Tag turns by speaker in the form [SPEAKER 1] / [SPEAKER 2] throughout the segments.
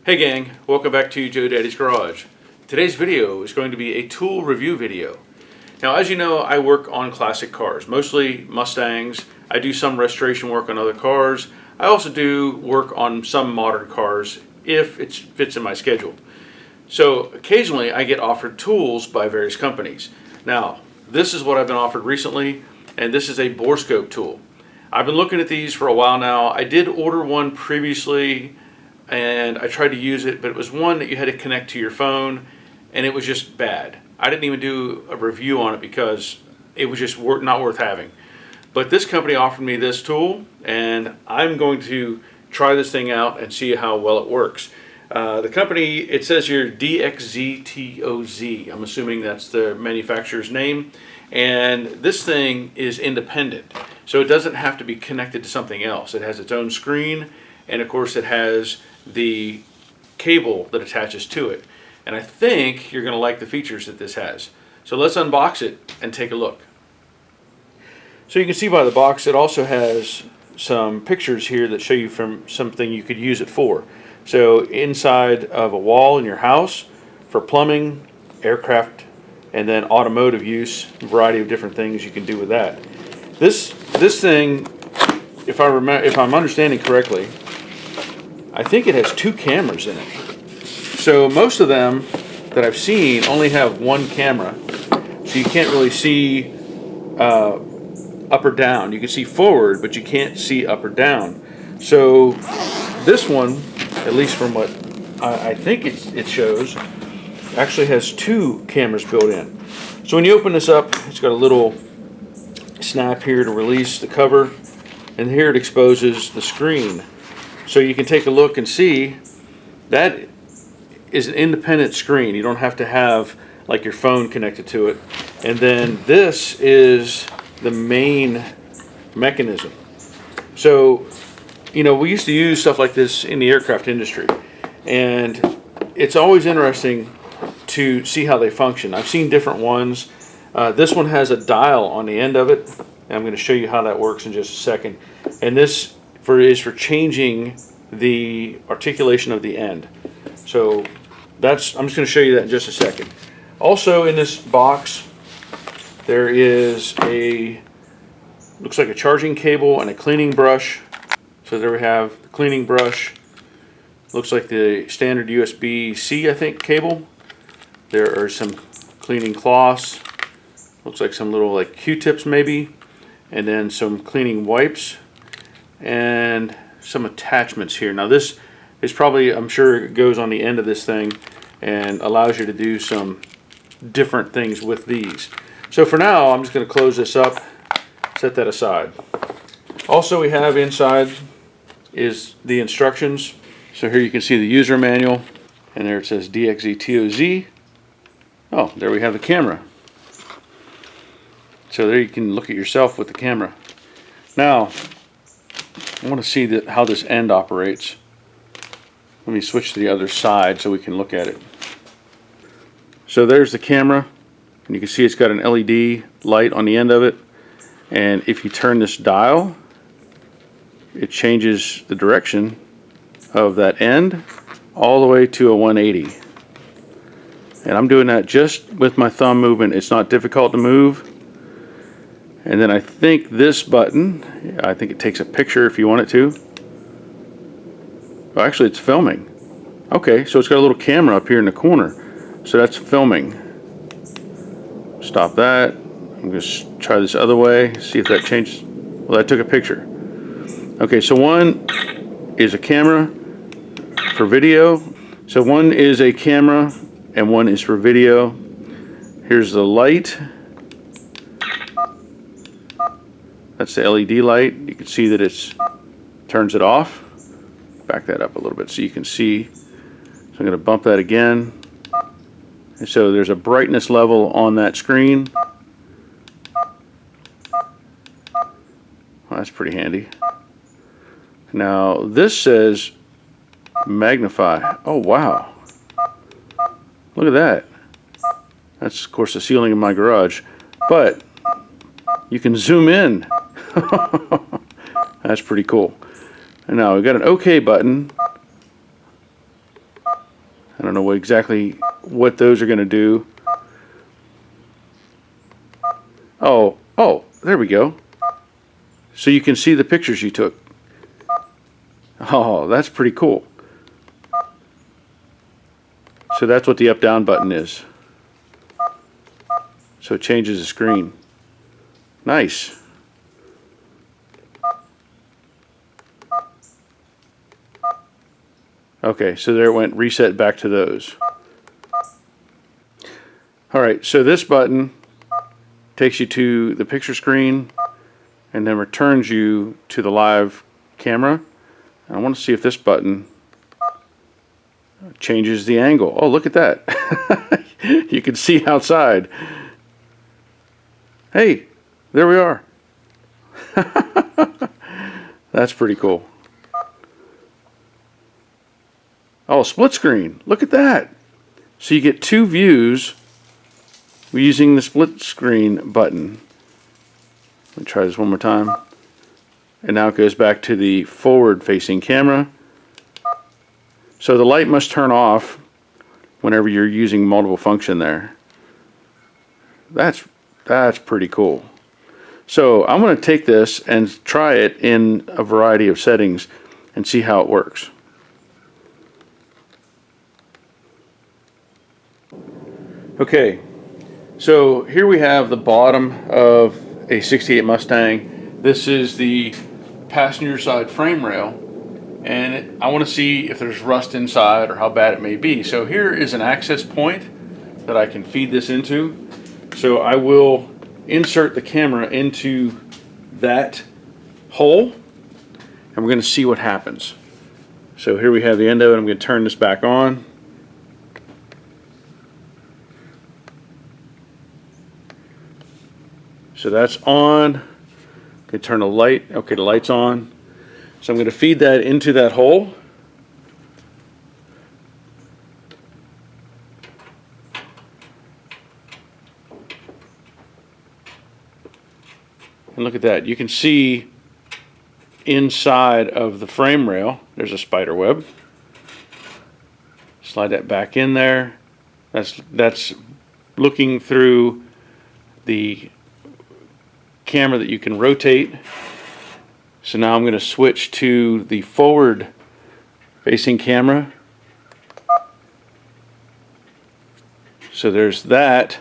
[SPEAKER 1] Hey gang, welcome back to Joe Daddy's Garage. Today's video is going to be a tool review video. Now, as you know, I work on classic cars, mostly Mustangs. I do some restoration work on other cars. I also do work on some modern cars if it fits in my schedule. So occasionally I get offered tools by various companies. Now, this is what I've been offered recently, and this is a Borescope tool. I've been looking at these for a while now. I did order one previously and I tried to use it, but it was one that you had to connect to your phone and it was just bad. I didn't even do a review on it because it was just not worth having. But this company offered me this tool and I'm going to try this thing out and see how well it works. The company, it says here DXZtoz. I'm assuming that's the manufacturer's name. And this thing is independent, so it doesn't have to be connected to something else. It has its own screen, and of course it has the cable that attaches to it. And I think you're going to like the features that this has. So let's unbox it and take a look. So you can see by the box it also has some pictures here that show you from something you could use it for. So inside of a wall in your house, for plumbing, aircraft, and then automotive use, a variety of different things you can do with that. This thing, if I'm understanding correctly, I think it has 2 cameras in it. So most of them that I've seen only have one camera, so you can't really see up or down. You can see forward, but you can't see up or down. So this one, at least from what I think it shows, actually has 2 cameras built in. So when you open this up, it's got a little snap here to release the cover, and here it exposes the screen. So you can take a look and see that is an independent screen. You don't have to have like your phone connected to it. And then this is the main mechanism. So, you know, we used to use stuff like this in the aircraft industry, and it's always interesting to see how they function. I've seen different ones. This one has a dial on the end of it, and I'm going to show you how that works in just a second. And this is for changing the articulation of the end. So I'm just going to show you that in just a second. Also in this box there is looks like a charging cable and a cleaning brush. So there we have the cleaning brush. Looks like the standard USB-C, I think, cable. There are some cleaning cloths. Looks like some little like Q-tips maybe. And then some cleaning wipes. And some attachments here. Now this is probably, I'm sure it goes on the end of this thing and allows you to do some different things with these. So for now, I'm just going to close this up, set that aside. Also we have inside is the instructions. So here you can see the user manual, and there it says DXZtoz. Oh, there we have the camera. So there you can look at yourself with the camera. Now, I want to see how this end operates. Let me switch to the other side so we can look at it. So there's the camera, and you can see it's got an LED light on the end of it. And if you turn this dial, it changes the direction of that end all the way to a 180. And I'm doing that just with my thumb movement. It's not difficult to move. And then I think this button, I think it takes a picture if you want it to. Oh, actually it's filming. Okay, so it's got a little camera up here in the corner. So that's filming. Stop that. I'm going to try this other way, see if that changes. Well, that took a picture. Okay, so one is a camera for video. So one is a camera and one is for video. Here's the light. That's the LED light. You can see that it turns it off. Back that up a little bit so you can see. So I'm going to bump that again. And so there's a brightness level on that screen. Well, that's pretty handy. Now this says magnify. Oh wow. Look at that. That's of course the ceiling of my garage. But you can zoom in. That's pretty cool. And now we've got an OK button. I don't know exactly what those are going to do. Oh, there we go. So you can see the pictures you took. Oh, that's pretty cool. So that's what the up-down button is. So it changes the screen. Nice. Okay, so there it went, reset back to those. Alright, so this button takes you to the picture screen and then returns you to the live camera. I want to see if this button changes the angle. Oh, look at that. You can see outside. Hey, there we are. That's pretty cool. Oh, split screen. Look at that. So you get two views using the split screen button. Let me try this one more time. And now it goes back to the forward facing camera. So the light must turn off whenever you're using multiple function there. That's pretty cool. So I'm going to take this and try it in a variety of settings and see how it works. Okay, so here we have the bottom of a 68 Mustang. This is the passenger side frame rail, and I want to see if there's rust inside or how bad it may be. So here is an access point that I can feed this into. So I will insert the camera into that hole, and we're going to see what happens. So here we have the end of it. I'm going to turn this back on. So that's on. I'm going to turn the light. Okay, the light's on. So I'm going to feed that into that hole. And look at that. You can see inside of the frame rail, there's a spider web. Slide that back in there. That's looking through the camera that you can rotate. So now I'm going to switch to the forward facing camera. So there's that,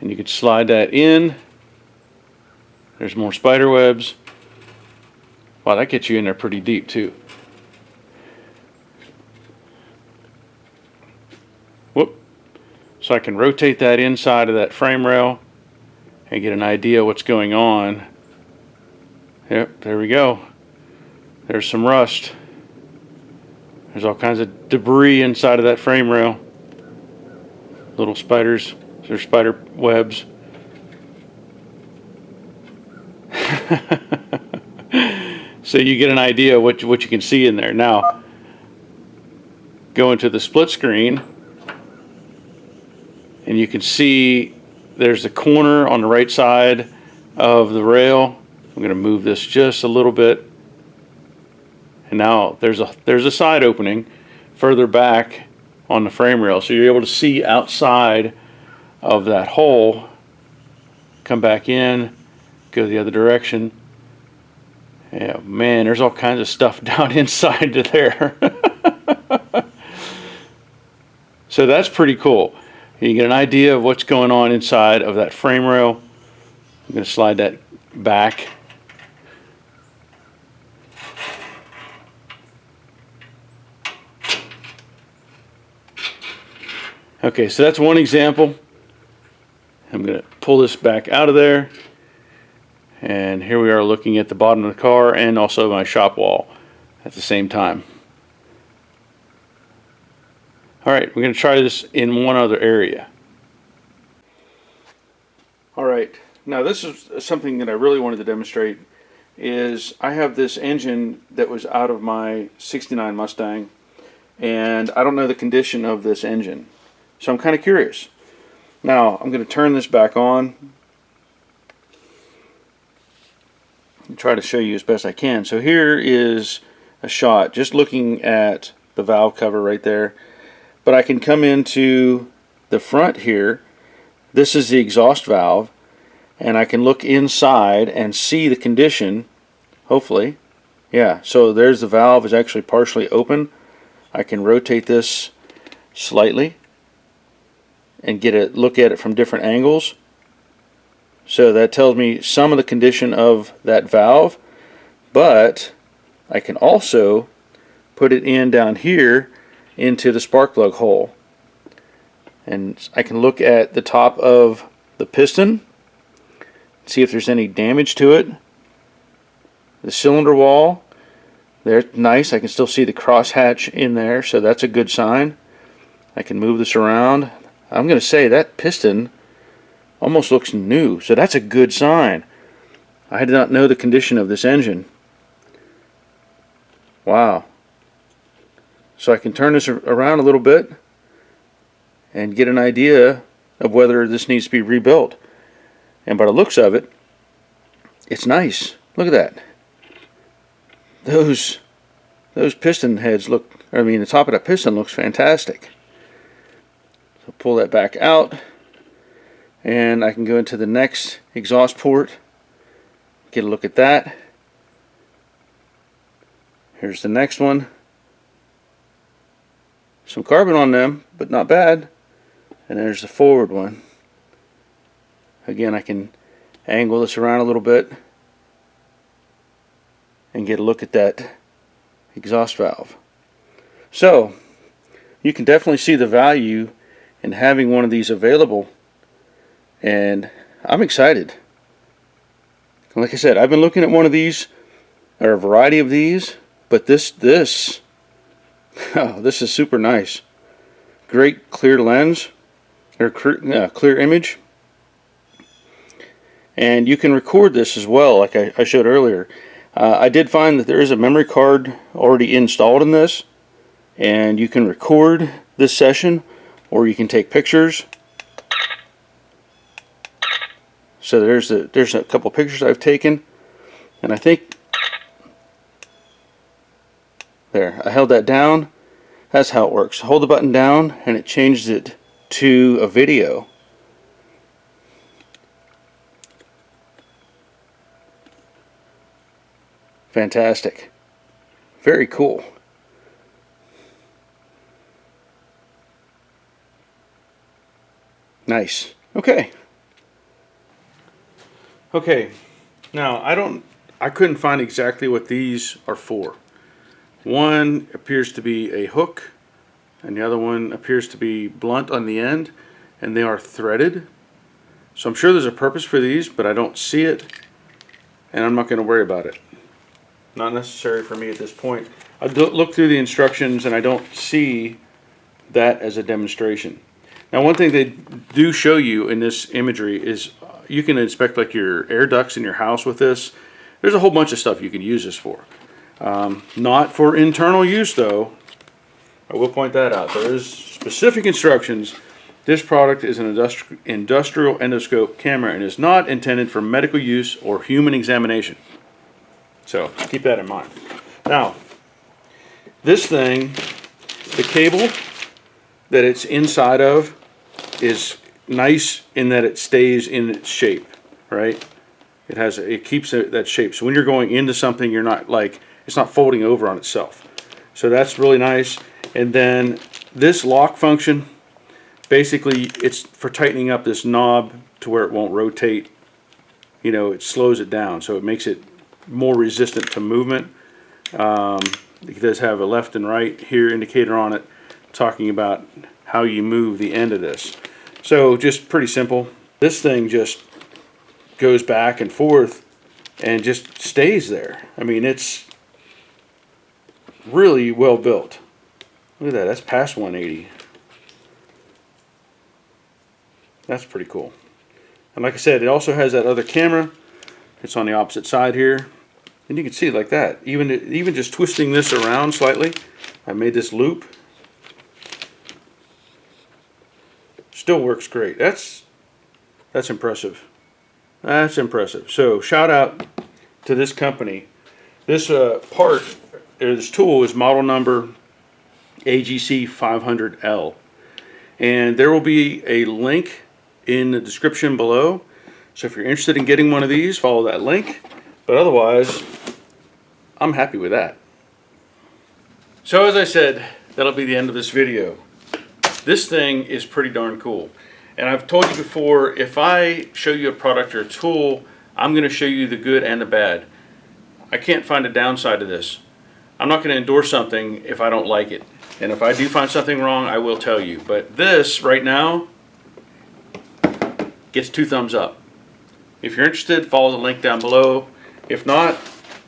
[SPEAKER 1] and you could slide that in. There's more spider webs. Wow, that gets you in there pretty deep too. Whoop. So I can rotate that inside of that frame rail and get an idea what's going on. Yep, there we go. There's some rust. There's all kinds of debris inside of that frame rail. Little spiders. There's spider webs. So you get an idea what you can see in there. Now, go into the split screen, and you can see there's a corner on the right side of the rail. I'm going to move this just a little bit, and now there's a side opening further back on the frame rail, so you're able to see outside of that hole. Come back in, go the other direction. Yeah, man, there's all kinds of stuff down inside to there. So that's pretty cool. You get an idea of what's going on inside of that frame rail. I'm going to slide that back. Okay, so that's one example. I'm going to pull this back out of there. And here we are looking at the bottom of the car and also my shop wall at the same time. Alright, we're going to try this in one other area. Alright, now this is something that I really wanted to demonstrate. Is I have this engine that was out of my 69 Mustang, and I don't know the condition of this engine. So I'm kind of curious. Now I'm going to turn this back on and try to show you as best I can. So here is a shot just looking at the valve cover right there, but I can come into the front here. This is the exhaust valve, and I can look inside and see the condition, hopefully. Yeah, so there's the valve is actually partially open. I can rotate this slightly and get a look at it from different angles. So that tells me some of the condition of that valve, but I can also put it in down here into the spark plug hole. And I can look at the top of the piston, see if there's any damage to it. The cylinder wall, there's nice. I can still see the crosshatch in there, so that's a good sign. I can move this around. I'm going to say that piston almost looks new, so that's a good sign. I did not know the condition of this engine. Wow. So I can turn this around a little bit and get an idea of whether this needs to be rebuilt. And by the looks of it, it's nice. Look at that. Those piston heads look, I mean the top of that piston looks fantastic. So pull that back out, and I can go into the next exhaust port, get a look at that. Here's the next one. Some carbon on them, but not bad. And there's the forward one. Again, I can angle this around a little bit and get a look at that exhaust valve. So you can definitely see the value in having one of these available, and I'm excited. Like I said, I've been looking at one of these, or a variety of these, but this oh, this is super nice. Great clear lens, or clear image. And you can record this as well, like I showed earlier. I did find that there is a memory card already installed in this, and you can record this session, or you can take pictures. So there's a couple pictures I've taken, and I think there, I held that down. That's how it works. Hold the button down and it changes it to a video. Fantastic. Very cool. Nice. Okay. Okay. Now I couldn't find exactly what these are for. One appears to be a hook, and the other one appears to be blunt on the end, and they are threaded. So I'm sure there's a purpose for these, but I don't see it, and I'm not going to worry about it. Not necessary for me at this point. I look through the instructions, and I don't see that as a demonstration. Now, one thing they do show you in this imagery is you can inspect like your air ducts in your house with this. There's a whole bunch of stuff you can use this for. Not for internal use though. I will point that out. There is specific instructions. This product is an industrial endoscope camera and is not intended for medical use or human examination. So keep that in mind. Now, this thing, the cable that it's inside of is nice in that it stays in its shape, right? It keeps that shape. So when you're going into something, you're not like, it's not folding over on itself. So that's really nice. And then this lock function, basically it's for tightening up this knob to where it won't rotate. You know, it slows it down, so it makes it more resistant to movement. It does have a left and right here indicator on it, talking about how you move the end of this. So just pretty simple. This thing just goes back and forth and just stays there. I mean, it's really well built. Look at that, that's past 180. That's pretty cool. And like I said, it also has that other camera. It's on the opposite side here. And you can see it like that. Even just twisting this around slightly, I made this loop. Still works great. That's impressive. That's impressive. So shout out to this company. This part, or this tool, is model number AGC 500L. And there will be a link in the description below. So if you're interested in getting one of these, follow that link. But otherwise, I'm happy with that. So as I said, that'll be the end of this video. This thing is pretty darn cool. And I've told you before, if I show you a product or a tool, I'm going to show you the good and the bad. I can't find a downside to this. I'm not going to endorse something if I don't like it. And if I do find something wrong, I will tell you. But this, right now, gets 2 thumbs up. If you're interested, follow the link down below. If not,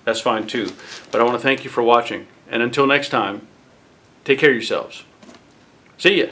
[SPEAKER 1] that's fine too. But I want to thank you for watching. And until next time, take care of yourselves. See ya.